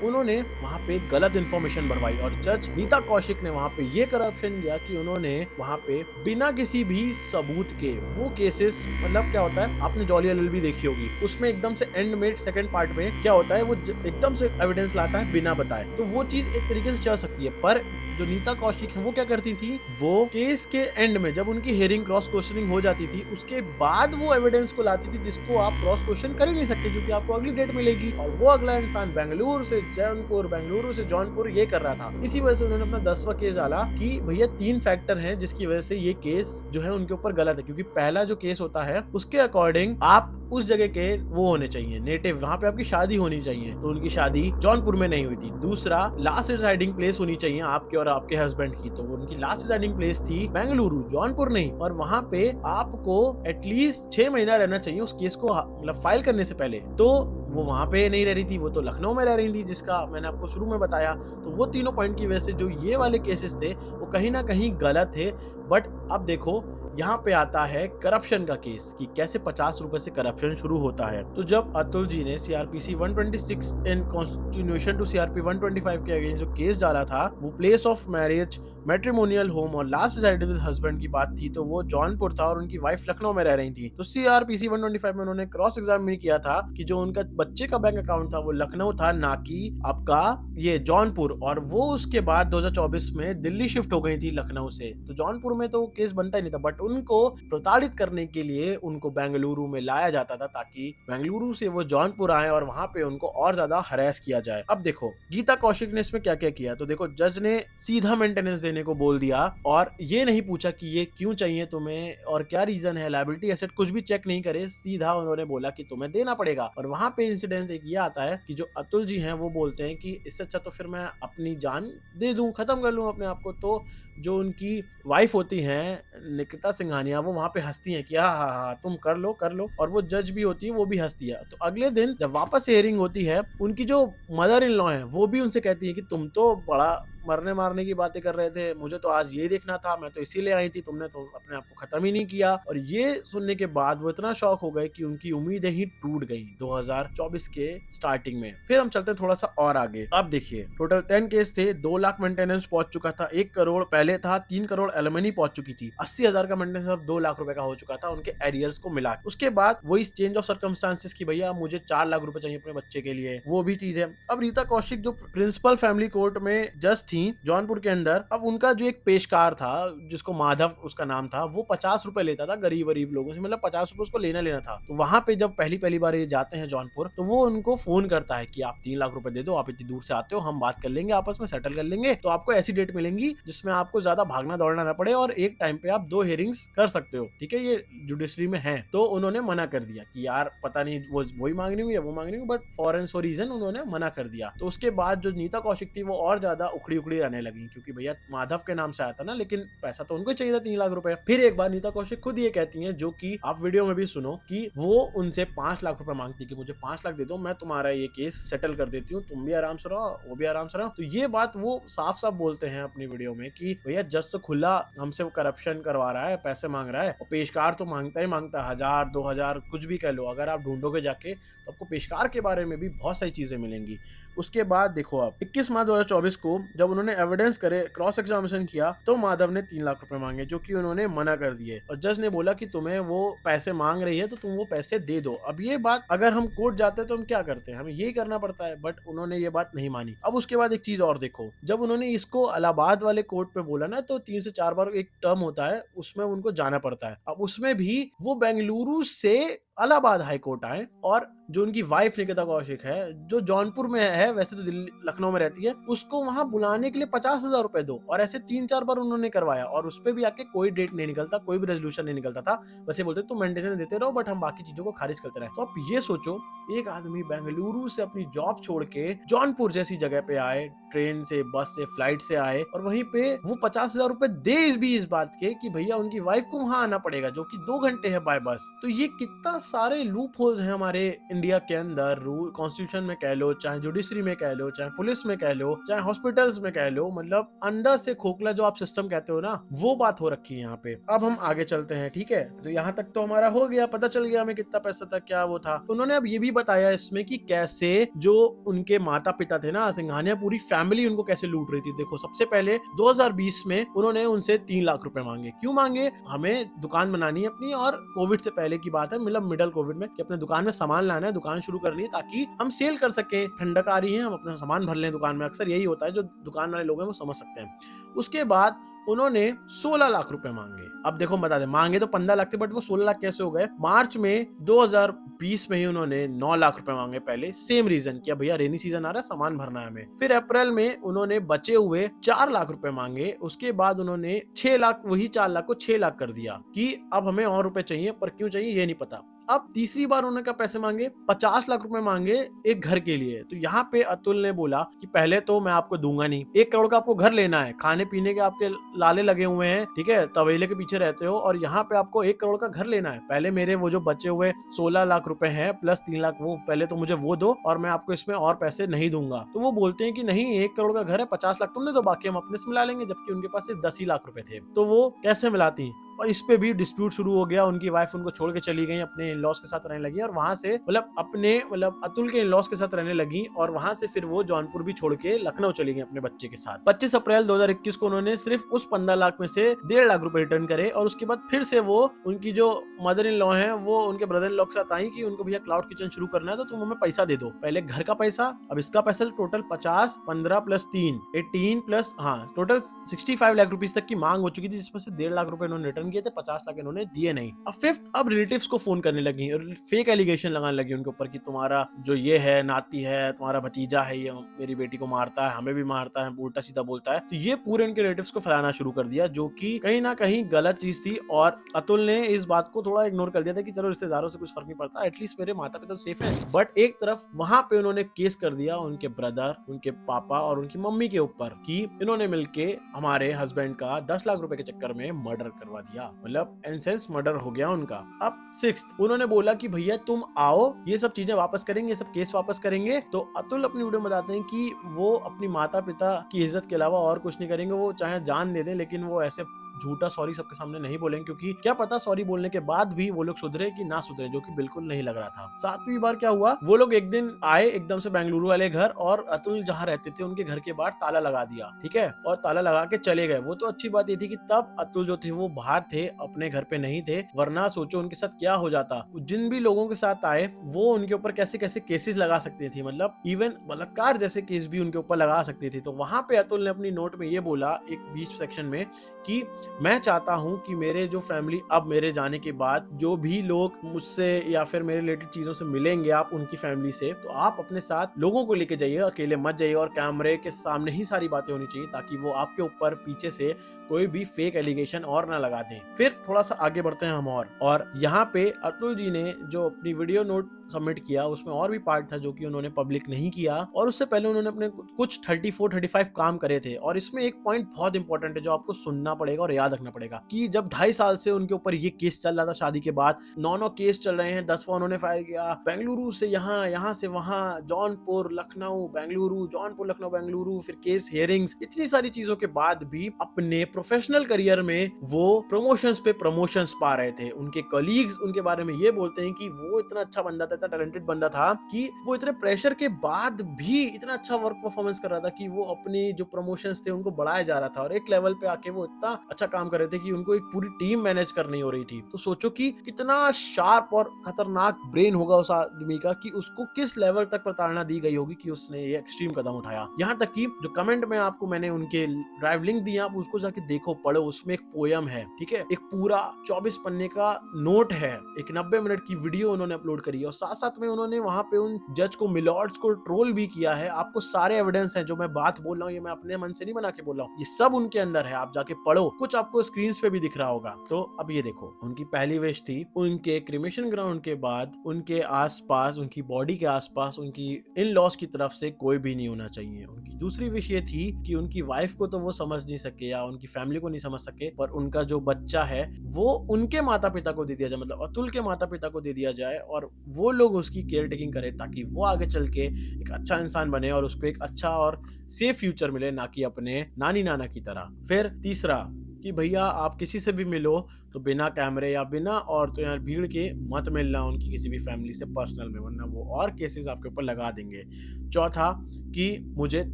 उन्होंने वहाँ पे गलत इन्फॉर्मेशन भरवाई। और जज नीता कौशिक ने वहाँ पे ये करप्शन किया कि उन्होंने वहाँ पे बिना किसी भी सबूत के वो केसेस, मतलब क्या होता है, आपने जॉली एलएलबी देखी होगी, उसमें एकदम से एंड में सेकंड पार्ट में क्या होता है, वो एकदम से एविडेंस लाता है बिना बताए। तो वो चीज एक तरीके से चल सकती है, पर जो नीता कौशिक है वो क्या करती थी, वो केस के एंड में जब उनकी हियरिंग क्रॉस क्वेश्चनिंग हो जाती थी उसके बाद वो एविडेंस को लाती थी, जिसको आप क्रॉस क्वेश्चन कर ही नहीं सकते क्योंकि आपको अगली डेट मिलेगी। और वो अगला इंसान बेंगलुरु से जौनपुर, बेंगलुरु से जौनपुर ये कर रहा था। इसी वजह से उन्होंने अपना 10वां केस डाला कि भैया 3 फैक्टर हैं जिसकी वजह से ये केस जो है उनके ऊपर गलत है। क्योंकि पहला जो केस होता है उसके अकॉर्डिंग आप उस जगह के वो होने चाहिए नेटिव, वहां पे आपकी शादी होनी चाहिए, तो उनकी शादी जौनपुर में नहीं हुई थी। दूसरा, लास्ट रिसाइडिंग प्लेस होनी चाहिए आपके और आपके हस्बैंड की, तो उनकी लास्ट रिसाइडिंग प्लेस थी बेंगलुरु, जौनपुर नहीं। और वहां पे आपको एटलीस्ट 6 महीना रहना चाहिए उस केस को मतलब फाइल करने से पहले। तो वो वहां पे नहीं रह रही थी, वो तो लखनऊ में रह रही थी, जिसका मैंने आपको शुरू में बताया। तो वो तीनों पॉइंट की वजह से जो ये वाले केसेस थे वो कहीं ना कहीं गलत थे। बट अब देखो यहाँ पे आता है करप्शन का केस कि कैसे 50 रुपए से करप्शन शुरू होता है। तो जब अतुल जी ने CrPC 126 in constitution to CRP 125 के अगेंस्ट जो केस डाला था, वो place of marriage, matrimonial home और लास्ट रिसाइडेड विद हस्बैंड की बात थी, तो वो जौनपुर था और उनकी वाइफ लखनऊ में रह रही थी। तो सीआरपीसी 125 में उन्होंने क्रॉस एग्जामिन किया था कि जो उनका बच्चे का बैंक अकाउंट था वो लखनऊ था, ना कि आपका ये जौनपुर। और वो उसके बाद 2024 में दिल्ली शिफ्ट हो गई थी लखनऊ से, तो जौनपुर में तो केस बनता ही नहीं था। बट उनको प्रताड़ित करने के लिए उनको बेंगलुरु में लाया जाता था ताकि बेंगलुरु से वो जौनपुर आए और वहां पे उनको और ज्यादा हरास किया जाए। अब देखो गीता कौशिक ने इसमें क्या क्या किया। तो देखो जज ने सीधा मेंटेनेंस देने को बोल दिया और ये नहीं पूछा कि ये क्यों चाहिए तुम्हें और क्या रीजन है, लायबिलिटी एसेट कुछ भी चेक नहीं करे, सीधा उन्होंने बोला कि तुम्हें देना पड़ेगा। और वहां पे इंसिडेंस एक ये आता है कि जो अतुल जी हैं वो बोलते हैं कि इससे अच्छा तो फिर मैं अपनी जान दे दूं, खत्म कर लूं अपने आप को। तो जो उनकी वाइफ होती हैं निकिता सिंघानिया, वो वहां पे हंसती हैं कि हाँ हाँ हाँ तुम कर लो कर लो, और वो जज भी होती है वो भी हंसती है। तो अगले दिन जब वापस हियरिंग होती है, उनकी जो मदर इन लॉ है वो भी उनसे कहती है कि तुम तो बड़ा मरने मारने की बातें कर रहे थे, मुझे तो आज ये देखना था, मैं तो इसीलिए आई थी, तुमने तो अपने आप को खत्म ही नहीं किया। और ये सुनने के बाद वो इतना शॉक हो गए कि उनकी उम्मीदें ही टूट गई 2024 के स्टार्टिंग में। फिर हम चलते हैं थोड़ा सा और आगे। अब देखिए टोटल 10 केस थे, 2 लाख मेंटेनेंस पहुंच चुका था, 1 करोड़ पहले था, 3 करोड़ एलिमनी पहुंच चुकी थी, 80,000 का मेंटेनेंस अब 2 लाख रुपए का हो चुका था उनके एरियर्स को मिला। उसके बाद वही चेंज ऑफ सर्कमस्टांसेस की भैया मुझे 4 लाख रुपए चाहिए अपने बच्चे के लिए, वो भी चीज है। अब रीता कौशिक जो प्रिंसिपल फैमिली कोर्ट में जज थी जौनपुर के अंदर, अब उनका जो एक पेशकार था जिसको माधव उसका नाम था, वो 50 रुपए लेता था गरीब लोगों से, मतलब 50 रुपए उसको लेना था। तो वहां पे जब पहली बार ये जाते हैं जौनपुर, तो वो उनको फोन करता है कि आप 3 लाख रुपए दे दो, आप इतनी दूर से आते हो, हम बात कर लेंगे, आपस में सेटल कर लेंगे, तो आपको ऐसी डेट मिलेंगी जिसमें आपको ज्यादा भागना दौड़ना ना पड़े और एक टाइम पे आप 2 हियरिंग्स कर सकते हो, ठीक है, ये जुडिशरी में है। तो उन्होंने मना कर दिया कि यार पता नहीं वो वही मांगनी हुई या वो मांगनी हुई, but for an so reason उन्होंने मना कर दिया। तो उसके बाद जो नीता कौशिक थी वो और ज्यादा उखड़ी रहने लगी, क्योंकि भैया माधव के नाम से आया था ना, लेकिन पैसा तो उनको चाहिए था 3 लाख रुपए। फिर एक बार नीता कौशिक खुद ये कहती हैं, जो कि आप वीडियो में भी सुनो, कि वो उनसे 5 लाख रुपए मांगती कि मुझे 5 लाख दे दो, मैं तुम्हारा ये केस सेटल कर देती हूँ, तुम भी आराम से रहो वो भी आराम से रहो। तो ये बात वो साफ साफ बोलते हैं अपनी वीडियो में कि भैया जज तो खुला हमसे करप्शन करवा रहा है, पैसे मांग रहा है, और पेशकार तो मांगता ही मांगता है, 1000 2000 कुछ भी कह लो। अगर आप ढूंढोगे जाके तो आपको पेशकार के बारे में भी बहुत सारी चीजें मिलेंगी। उसके बाद देखो आप 21 मार्च 2024 को जब उन्होंने एविडेंस करे क्रॉस एग्जामिनेशन किया तो माधव ने 3 लाख रुपए मांगे, जो कि उन्होंने मना कर दिए और जज ने बोला कि तुम्हें वो पैसे मांग रही है तो तुम वो पैसे दे दो। अब ये बात अगर हम कोर्ट जाते हैं तो हम क्या करते हैं, हमें यही करना पड़ता है, बट उन्होंने ये बात नहीं मानी। अब उसके बाद एक चीज और देखो, जब उन्होंने इसको इलाहाबाद वाले कोर्ट पे बोला ना तो 3 से 4 बार एक टर्म होता है उसमें उनको जाना पड़ता है। अब उसमें भी वो बेंगलुरु से इलाहाबाद हाई कोर्ट आए और जो उनकी वाइफ निकिता कौशिक है जो जौनपुर में है, वैसे तो दिल्ली लखनऊ में रहती है, उसको वहां बुलाने के लिए 50,000 रुपए दो। और ऐसे 3-4 बार उन्होंने करवाया और उस पर भी आके कोई डेट नहीं निकलता, कोई भी रेजोल्यूशन नहीं निकलता था। वैसे बोलते तुम मेंटेनेंस देते रहो बट हम बाकी चीजों को खारिज करते रहे। तो आप ये सोचो, एक आदमी बेंगलुरु से अपनी जॉब छोड़ के जौनपुर जैसी जगह पे आए, ट्रेन से, बस से, फ्लाइट से आए और वहीं पे वो 50,000 रुपए दे इस बात के कि भैया उनकी वाइफ को वहां आना पड़ेगा, जो कि 2 घंटे है बाय बस। तो ये कितना सारे लूप होल्स हैं हमारे इंडिया के अंदर, रूल कॉन्स्टिट्यूशन में कह लो, चाहे जुडिशरी में कह लो, चाहे पुलिस में कह लो, चाहे हॉस्पिटल्स में कह लो, मतलब अंदर से खोखला जो आप सिस्टम कहते हो ना, वो बात हो रखी है यहाँ पे। अब हम आगे चलते हैं, ठीक है। तो यहाँ तक तो हमारा हो गया, पता चल गया हमें कितना पैसा था, क्या वो था। उन्होंने अब ये भी बताया इसमें कि कैसे जो उनके माता पिता थे ना सिंघानिया, पूरी फैमिली उनको कैसे लूट रही थी। देखो, सबसे पहले 2020 में उन्होंने उनसे 3 लाख रुपए मांगे। क्यों मांगे? हमें दुकान बनानी है अपनी, और कोविड से पहले की बात है, मतलब मिडल कोविड में, कि अपने दुकान में सामान लाना है, दुकान शुरू करनी है ताकि हम सेल कर सके। ठंडक आ रही है, हम अपना सामान भर लें दुकान में। अक्सर यही होता है, जो दुकान वाले लोग हैं वो समझ सकते हैं। उसके बाद उन्होंने 16 लाख रुपए मांगे। अब देखो, बता दे, मांगे तो 15 लाख थे बट वो 16 लाख कैसे हो गए? मार्च में 2020 में ही उन्होंने 9 लाख रुपए मांगे पहले, सेम रीजन कि भैया रेनी सीजन आ रहा है, सामान भरना है हमें। फिर अप्रैल में उन्होंने बचे हुए 4 लाख रुपए मांगे। उसके बाद उन्होंने 6 लाख, वही 4 लाख को 6 लाख कर दिया कि अब हमें और रुपए चाहिए, पर क्यों चाहिए ये नहीं पता। अब तीसरी बार उन्होंने क्या पैसे मांगे? 50 लाख रुपए मांगे एक घर के लिए। तो यहाँ पे अतुल ने बोला कि पहले तो मैं आपको दूंगा नहीं, 1 करोड़ का आपको घर लेना है, खाने पीने के आपके लाले लगे हुए हैं, ठीक है, तबेले के पीछे रहते हो, और यहाँ पे आपको 1 करोड़ का घर लेना है। पहले मेरे वो जो बचे हुए 16 लाख रुपए हैं प्लस 3 लाख, वो पहले तो मुझे वो दो और मैं आपको इसमें और पैसे नहीं दूंगा। तो वो बोलते हैं कि नहीं, 1 करोड़ का घर है, 50 लाख तुमने दो, बाकी हम अपने से मिला लेंगे, जबकि उनके पास सिर्फ 10 ही लाख रुपए थे। तो वो कैसे मिलाती? और इस पे भी डिस्प्यूट शुरू हो गया। उनकी वाइफ उनको छोड़ के चली गई, अपने इन-लॉज के साथ रहने लगी, और वहां से मतलब अतुल के इन-लॉज के साथ रहने लगी, और वहां से फिर वो जौनपुर भी छोड़ के लखनऊ चली गई अपने बच्चे के साथ। 25 अप्रैल 2021 को उन्होंने सिर्फ उस 15 लाख में से 1.5 लाख रुपए रिटर्न करे, और उसके बाद फिर से वो उनकी जो मदर इन लॉ है वो उनके ब्रदर इन लॉ के साथ आई कि उनको भैया क्लाउड किचन शुरू करना है तो तुम हमें पैसा दे दो। पहले घर का पैसा, अब इसका पैसा, टोटल 50, 15 प्लस 3, 18 प्लस, हाँ, टोटल 65 लाख रुपीज तक की मांग हो चुकी थी, जिसमें से 1.5 लाख रुपए उन्होंने रिटर्न किए थे, 50 लाख उन्होंने दिए नहीं। अब फिफ्थ, अब रिलेटिव्स को फोन करने लगी और फेक एलिगेशन लगाने लगी उनके ऊपर कि तुम्हारा जो ये है नाती है, तुम्हारा भतीजा है, ये मेरी बेटी को मारता है, हमें भी मारता है, उल्टा सीधा बोलता है। तो ये पूरे उनके रिलेटिव्स को फैलाना शुरू कर दिया, जो कि कहीं ना कहीं गलत चीज थी। और अतुल ने इस बात को थोड़ा इग्नोर कर दिया था कि चलो रिश्तेदारों से कुछ फर्क नहीं पड़ता, एटलीस्ट मेरे माता पिता तो सेफ है। बट एक तरफ वहां पे उन्होंने केस कर दिया उनके ब्रदर, उनके पापा और उनकी मम्मी के ऊपर कि इन्होंने मिलके हमारे हस्बैंड का 10 लाख रुपए के चक्कर में मर्डर करवा दिया, मतलब इनसेंस मर्डर हो गया उनका। अब सिक्स्थ, उन्होंने बोला कि भैया तुम आओ, ये सब चीजें वापस करेंगे, ये सब केस वापस करेंगे। तो अतुल अपनी वीडियो में बताते हैं कि वो अपनी माता पिता की इज्जत के अलावा और कुछ नहीं करेंगे, वो चाहे जान दे दें, लेकिन वो ऐसे झूठा सॉरी सबके सामने नहीं बोलेंगे, क्योंकि क्या पता सॉरी बोलने के बाद भी वो लोग सुधरे कि ना सुधरे, जो कि बिल्कुल नहीं लग रहा था। 7वीं बार क्या हुआ, वो लोग एक दिन आए एकदम से बेंगलुरु वाले घर, और अतुल जहाँ रहते थे उनके घर के बाहर ताला लगा दिया, ठीक है, और ताला लगा के चले गए। वो तो अच्छी बात ये थी कि तब अतुल जो थे वो बाहर थे, अपने घर पे नहीं थे, वरना सोचो उनके साथ क्या हो जाता। जिन भी लोगों के साथ आए वो उनके ऊपर कैसे कैसे केसेस लगा सकते थे, मतलब इवन बलात्कार जैसे केस भी उनके ऊपर लगा सकते थे। तो वहां पे अतुल ने अपनी नोट में ये बोला एक बीच सेक्शन में कि मैं चाहता हूं कि मेरे जो फैमिली, अब मेरे जाने के बाद जो भी लोग मुझसे या फिर मेरे रिलेटेड चीजों से मिलेंगे, आप उनकी फैमिली से, तो आप अपने साथ लोगों को लेके जाइए, अकेले मत जाइए, और कैमरे के सामने ही सारी बातें होनी चाहिए, ताकि वो आपके ऊपर पीछे से कोई भी फेक एलिगेशन और ना लगा दें। फिर थोड़ा सा आगे बढ़ते हैं हम, और यहाँ पे अतुल जी ने जो अपनी वीडियो नोट सबमिट किया उसमें और भी पार्ट था जो कि उन्होंने पब्लिक नहीं किया, और उससे पहले उन्होंने अपने कुछ 34-35 काम करे थे। और इसमें एक पॉइंट बहुत इंपॉर्टेंट है जो आपको सुनना पड़ेगा और याद रखना पड़ेगा कि जब 2.5 साल से उनके ऊपर ये केस चल रहा था शादी के बाद, 9 केस चल रहे हैं, 10वां उन्होंने फाइल किया, बेंगलुरु से यहाँ से वहां, जौनपुर लखनऊ बेंगलुरु, जौनपुर लखनऊ बेंगलुरु, फिर केस हियरिंग्स, इतनी सारी चीजों के बाद भी अपने प्रोफेशनल करियर में वो प्रमोशंस पे प्रमोशंस पा रहे थे। उनके कलीग्स उनके बारे में ये बोलते हैं कि वो इतना अच्छा बंदा था, इतना टैलेंटेड बंदा था कि वो इतने प्रेशर के बाद भी इतना अच्छा वर्क परफॉर्मेंस कर रहा था कि वो अपने जो प्रमोशंस थे उनको बढ़ाया जा रहा था, और एक लेवल पे आके वो इतना अच्छा काम कर रहे थे कि उनको एक पूरी टीम मैनेज करनी हो रही थी। तो सोचो कि कितना शार्प और खतरनाक ब्रेन होगा उस आदमी का कि उसको किस लेवल तक प्रताड़ना दी गई होगी कि उसने ये एक्सट्रीम कदम उठाया। यहाँ तक कि जो कमेंट में आपको मैंने उनके ड्राइव लिंक दिया, आप उसको जाके देखो, पढ़ो, उसमें एक पोयम है, ठीक है, एक पूरा 24 पन्ने का नोट है, एक 90 मिनट की वीडियो उन्होंने अपलोड करी है, और साथ साथ में उन्होंने वहां पे उन जज को, मिलॉर्ड्स को ट्रोल भी किया है। आपको सारे एविडेंस हैं, जो मैं बात बोल रहा हूँ ये मैं अपने मन से नहीं बना के बोल रहा हूँ, ये सब उनके अंदर है, आप जाके पढ़ो, कुछ आपको स्क्रीन पे भी दिख रहा होगा। तो अब ये देखो, उनकी पहली विश थी उनके क्रिमेशन ग्राउंड के बाद उनके आसपास, उनकी बॉडी के आसपास उनकी इन लॉस की तरफ से कोई भी नहीं होना चाहिए। उनकी दूसरी विश ये थी कि उनकी वाइफ को तो वो समझ नहीं सके या उनकी फैमिली को नहीं समझ सके, पर उनका जो बच्चा है वो उनके माता पिता को दे दिया जाए, मतलब अतुल के माता पिता को दे दिया जाए, और वो लोग उसकी केयर टेकिंग करें ताकि वो आगे चल के एक अच्छा इंसान बने और उसको एक अच्छा और सेफ फ्यूचर मिले, ना कि अपने नानी नाना की तरह। फिर तीसरा कि भैया आप किसी से भी मिलो तो बिना कैमरे या बिना और तो यार भीड़ के मत मिलना उनकी किसी भी फैमिली से पर्सनल में, वरना वो और केसेस आपके ऊपर लगा देंगे। चौथा कि मुझे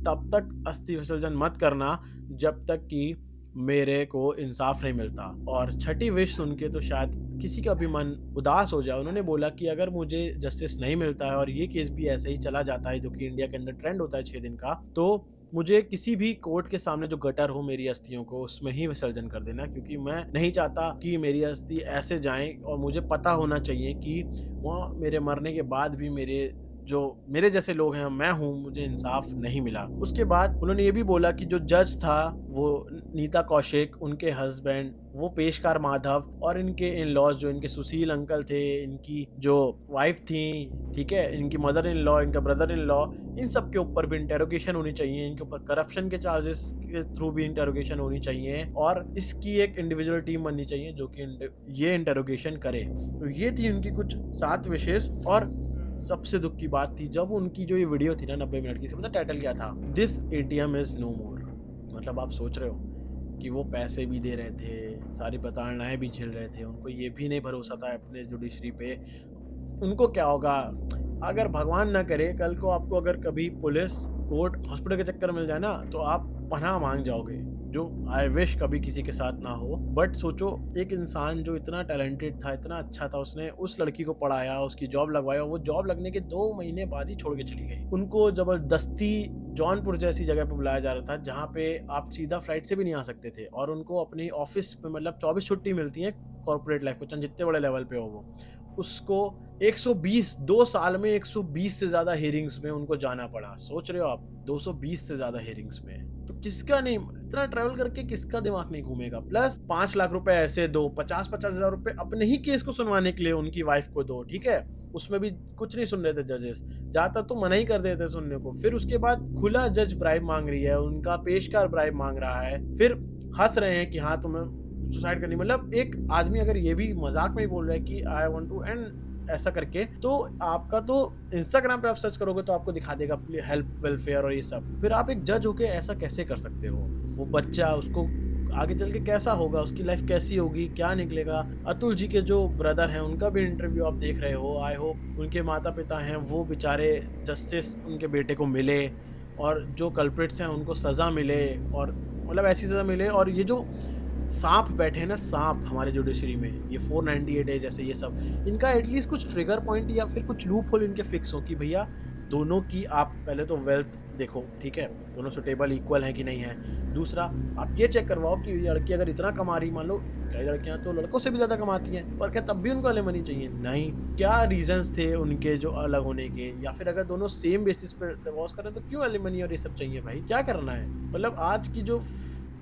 तब तक अस्थि विसर्जन मत करना जब तक कि मेरे को इंसाफ नहीं मिलता। और छठी विश सुन के तो शायद किसी का भी मन उदास हो जाए। उन्होंने बोला कि अगर मुझे जस्टिस नहीं मिलता है और ये केस भी ऐसे ही चला जाता है, जो कि इंडिया के अंदर ट्रेंड होता है 6 दिन का, तो मुझे किसी भी कोर्ट के सामने जो गटर हो मेरी अस्थियों को, उसमें ही विसर्जन कर देना, क्योंकि मैं नहीं चाहता कि मेरी अस्थि ऐसे जाएं, और मुझे पता होना चाहिए कि वो मेरे मरने के बाद भी मेरे जैसे लोग हैं, मैं हूँ, मुझे इंसाफ नहीं मिला। उसके बाद उन्होंने ये भी बोला कि जो जज था वो नीता कौशिक, उनके हस्बैंड वो पेशकार माधव, और इनके इन लॉज जो इनके सुशील अंकल थे, इनकी जो वाइफ थी, ठीक है, इनकी मदर इन लॉ, इनका ब्रदर इन लॉ, इन सब के ऊपर भी इंटेरोगेशन होनी चाहिए, इनके ऊपर करप्शन के चार्जेस के थ्रू भी इंटेरोगेशन होनी चाहिए, और इसकी एक इंडिविजुअल टीम बननी चाहिए जो कि ये इंटेरोगेशन करे। तो ये थी उनकी कुछ 7 विशेष। और सबसे दुख की बात थी जब उनकी जो ये वीडियो थी ना 90 मिनट की, मतलब टाइटल क्या था, दिस ATM इज नो मोर। मतलब आप सोच रहे हो कि वो पैसे भी दे रहे थे, सारी प्रताड़नाएं भी झेल रहे थे, उनको ये भी नहीं भरोसा था अपने जुडिशरी पे, उनको क्या होगा अगर भगवान ना करे कल को आपको अगर कभी पुलिस, कोर्ट, हॉस्पिटल के चक्कर मिल जाए ना, तो आप पनाह मांग जाओगे, जो आई विश कभी किसी के साथ ना हो। बट सोचो, एक इंसान जो इतना टैलेंटेड था, इतना अच्छा था, उसने उस लड़की को पढ़ाया, उसकी जॉब लगवाया, वो जॉब लगने के 2 महीने बाद ही छोड़ के चली गई। उनको जबरदस्ती जौनपुर जैसी जगह पे बुलाया जा रहा था जहाँ पे आप सीधा फ्लाइट से भी नहीं आ सकते थे, और उनको अपनी ऑफिस में मतलब 24 छुट्टी मिलती है कॉर्पोरेट लाइफ को, चाहे जितने बड़े लेवल पे हो वो, उसको 2 साल में 120 से ज्यादा हियरिंग्स में उनको जाना पड़ा। सोच रहे हो आप, 220 से ज्यादा हियरिंग्स में, तो किसका नहीं, इतना ट्रैवल करके किसका दिमाग नहीं घूमेगा। प्लस 5 लाख रुपए ऐसे दो, 50-50 हजार रुपए अपने ही केस को सुनवाने के लिए उनकी वाइफ को दो, ठीक है, उसमें भी कुछ नहीं सुन रहे थे जजेस, ज्यादातर तो मना ही कर देते सुनने को। फिर उसके बाद खुला जज ब्राइब मांग रही है, उनका पेशकार ब्राइब मांग रहा है, फिर हंस रहे हैं कि हाँ तुम्हें सुसाइड करनी। मतलब एक आदमी अगर ये भी मजाक में ही बोल रहा है कि आई वांट टू एंड ऐसा करके, तो आपका तो इंस्टाग्राम पे आप सर्च करोगे तो आपको दिखा देगा हेल्प, वेलफेयर और ये सब। फिर आप एक जज होके ऐसा कैसे कर सकते हो? वो बच्चा, उसको आगे चल के कैसा होगा, उसकी लाइफ कैसी होगी, क्या निकलेगा। अतुल जी के जो ब्रदर हैं उनका भी इंटरव्यू आप देख रहे हो, आई होप उनके माता पिता हैं वो बेचारे जस्टिस उनके बेटे को मिले, और जो कल्प्रिट्स हैं उनको सज़ा मिले, और मतलब ऐसी सज़ा मिले। और ये जो सांप बैठे हैं ना, सांप हमारे जुडिशरी में, ये 498A जैसे ये सब, इनका एटलीस्ट कुछ ट्रिगर पॉइंट या फिर कुछ लूप होल इनके फिक्स हो कि भैया दोनों की आप पहले तो वेल्थ देखो, ठीक है, दोनों सुटेबल इक्वल है कि नहीं है। दूसरा, आप ये चेक करवाओ कि लड़की अगर इतना कमा रही, मान लो कई लड़कियां तो लड़कों से भी ज़्यादा कमाती हैं, पर क्या तब भी उनको एलिमनी चाहिए? नहीं। क्या रीजंस थे उनके जो अलग होने के, या फिर अगर दोनों सेम बेसिस पर डिवोर्स करें तो क्यों एलिमनी और ये सब चाहिए? भाई क्या करना है? मतलब आज की जो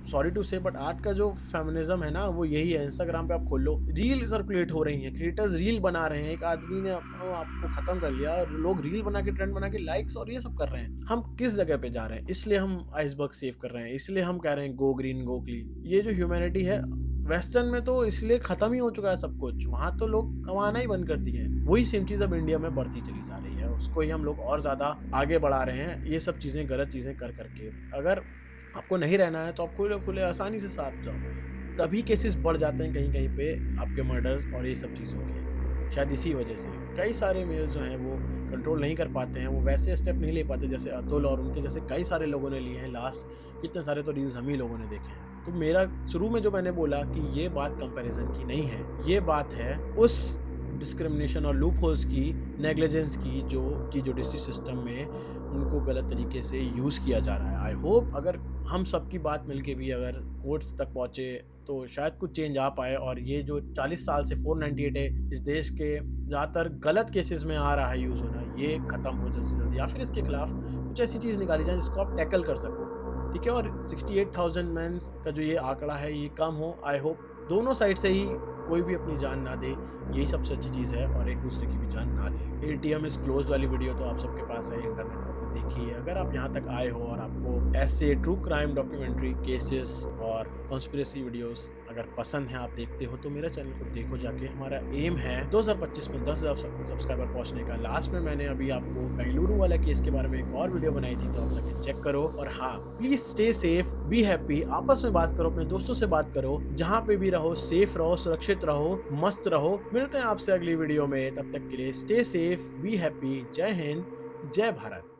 सॉरी टू से बट आज का जो फेमिनिज्म है ना वो यही है। इंस्टाग्राम पे आप खोल लो, रील सर्कुलेट हो रही है, क्रिएटर्स रील बना रहे हैं, एक आदमी ने अपने आपको खत्म कर लिया और लोग रील बना के ट्रेंड बना के लाइक्स और ये सब कर रहे हैं। हम किस जगह पे जा रहे हैं? इसलिए हम आइसबर्ग सेव कर रहे हैं, इसलिए हम कह रहे हैं गो ग्रीन गो क्लीन। ये जो ह्यूमैनिटी है वेस्टर्न में तो इसलिए खत्म ही हो चुका है सब कुछ, वहां तो लोग कमाना ही बंद कर दिए हैं। वही सेम चीज अब इंडिया में बढ़ती चली जा रही है, उसको ही हम लोग और ज्यादा आगे बढ़ा रहे हैं ये सब चीजें, गलत चीजें कर करके। अगर आपको नहीं रहना है तो आप खुले खुले आसानी से साथ जाओ, तभी केसेस बढ़ जाते हैं कहीं कहीं पे आपके मर्डर्स और ये सब चीज़ों के। शायद इसी वजह से कई सारे मेल्स जो हैं वो कंट्रोल नहीं कर पाते हैं, वो वैसे स्टेप नहीं ले पाते जैसे अतुल और उनके जैसे कई सारे लोगों ने लिए हैं। लास्ट कितने सारे तो रील्स हम ही लोगों ने देखे हैं। तो मेरा शुरू में जो मैंने बोला कि ये बात कंपैरिजन की नहीं है, ये बात है उस डिस्क्रिमिनेशन और लूप होल्स की, नेग्लिजेंस की जो जुडिशरी सिस्टम में उनको गलत तरीके से यूज़ किया जा रहा है। आई होप अगर हम सबकी बात मिलके भी अगर कोर्ट्स तक पहुँचे तो शायद कुछ चेंज आ पाए और ये जो 40 साल से 498 है इस देश के ज़्यादातर गलत केसेस में आ रहा है यूज़ होना, ये ख़त्म हो जल्द से जल्द, या फिर इसके खिलाफ कुछ ऐसी चीज़ निकाली जाए जिसको आप टैकल कर सको। ठीक है, और 68,000 मेंस का जो ये आंकड़ा है ये कम हो। आई होप दोनों साइड से ही कोई भी अपनी जान ना दे, यही सबसे अच्छी चीज़ है, और एक दूसरे की भी जान ना ले। ATM इज क्लोज वाली वीडियो तो आप सबके पास है इंटरनेट पर, देखिए। अगर आप यहाँ तक आए हो और आपको ऐसे ट्रू क्राइम डॉक्यूमेंट्री केसेस और कॉन्स्पिरेसी वीडियोस अगर पसंद है, आप देखते हो, तो मेरा चैनल को देखो जाके। हमारा एम है 2025 में 10,000 सब्सक्राइबर पहुंचने का। लास्ट में मैंने अभी आपको बेंगलुरु वाला केस के बारे में एक और वीडियो बनाई थी, तो आप जाके चेक करो। और हाँ, please stay safe, be happy, आपस में बात करो, अपने दोस्तों से बात करो, जहाँ पे भी रहो सेफ रहो, सुरक्षित रहो, मस्त रहो। मिलते हैं आपसे अगली वीडियो में, तब तक के लिए स्टे सेफ, बी हैप्पी। जय हिंद, जय भारत।